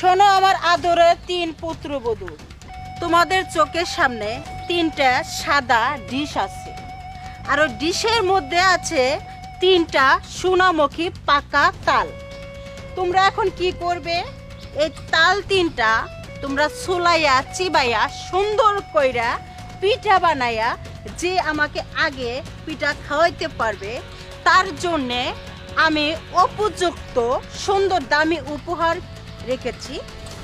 শোনো আমার আদরের 3 পুত্রবধূ, তোমাদের চোখের সামনে 3টা সাদা ডিশ আছে, আর ওই ডিশের মধ্যে আছে 3টা সোনামুখী পাকা তাল। তোমরা এখন কি করবে? এই তাল 3টা তোমরা সুলাইয়া চিবাইয়া সুন্দর কইরা পিঠা বানাইয়া যে আমাকে আগে পিঠা খাওয়াইতে পারবে তার জন্যে আমি উপযুক্ত সুন্দর দামি উপহার রেখেছি।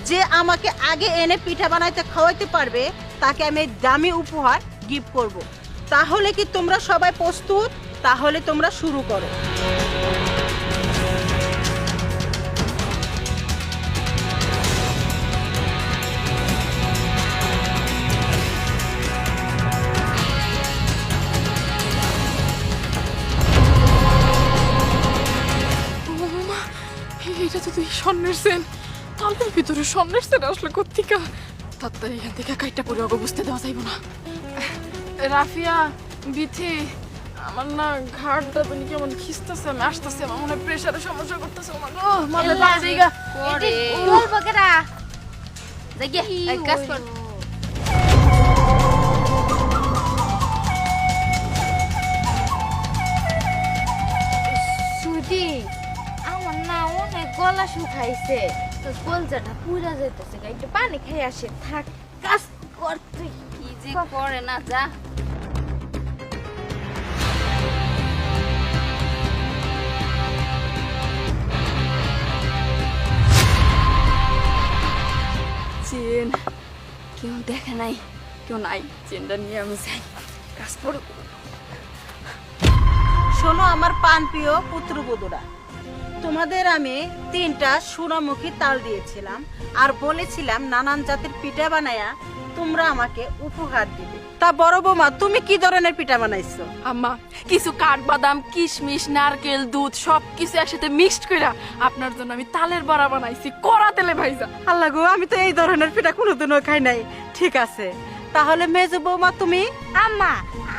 যে আমাকে আগে এনে পিঠা বানাইতে খাওয়াইতে পারবে তাকে আমি দামি উপহার গিফট করব। তাহলে কি তোমরা সবাই প্রস্তুত? তাহলে তোমরা শুরু করো। এটা তো তুই স্বর্ণের সেন, তালের ভিতরে স্বর্ণের সেন আসলে কোত্থেকা? তাড়াতাড়ি এখান থেকে কাইটা পড়ে ওকে বুঝতে দেওয়া যাইব না। রাফিয়া, বিথি, আমার না ঘাড়টা তো কেমন খিস্তাছে, আমি আসতেছে, আমার মনে হয় প্রেশারের সমস্যা করতেছে। মাথা পাড়া জায়গা করে বলবো কেরা জায়গা এই কাজ কর। সুটি আমার না অনেক গলা শুকাইছে, তো কলজাটা পুরা যাইতেছে, একটু পানি খেয়ে আসে। থাক কাজ করতে কি যে করে না যা। চেন কেউ দেখে নাই, কেউ নাই, চেনটা নিয়ে আমি যাই, কাজ করব। শোনো আমার প্রাণপ্রিয় পুত্রবধূরা, তোমাদের আমি 3টা সোনামুখী তাল দিয়েছিলাম আর বলেছিলাম নানান জাতের পিঠা বানায়া তোমরা আমাকে উপহার দিবে। তা বড় বৌমা, তুমি কি ধরনের পিঠা বানাইছো? আম্মা কিছু কাঠবাদাম, কিশমিশ, নারকেল, দুধ সব কিছু একসাথে মিক্সড কইরা আপনার জন্য আমি তালের বড়া বানাইছি, কড়া তেলে ভাইজা। আল্লাহ গো, আমি তো এই ধরনের পিঠা কোনোদিনও খাই নাই। ঠিক আছে, তাহলে মেজো বৌমা তুমি? আম্মা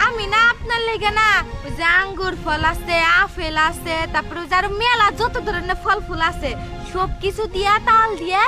আমি না আপনার লেগে না ওই যে আঙ্গুর ফল আছে, আপেল আছে, তারপরে ওই যে আরো মেলা যত ধরনের ফল ফুল আছে সব কিছু দিয়া তাল দিয়ে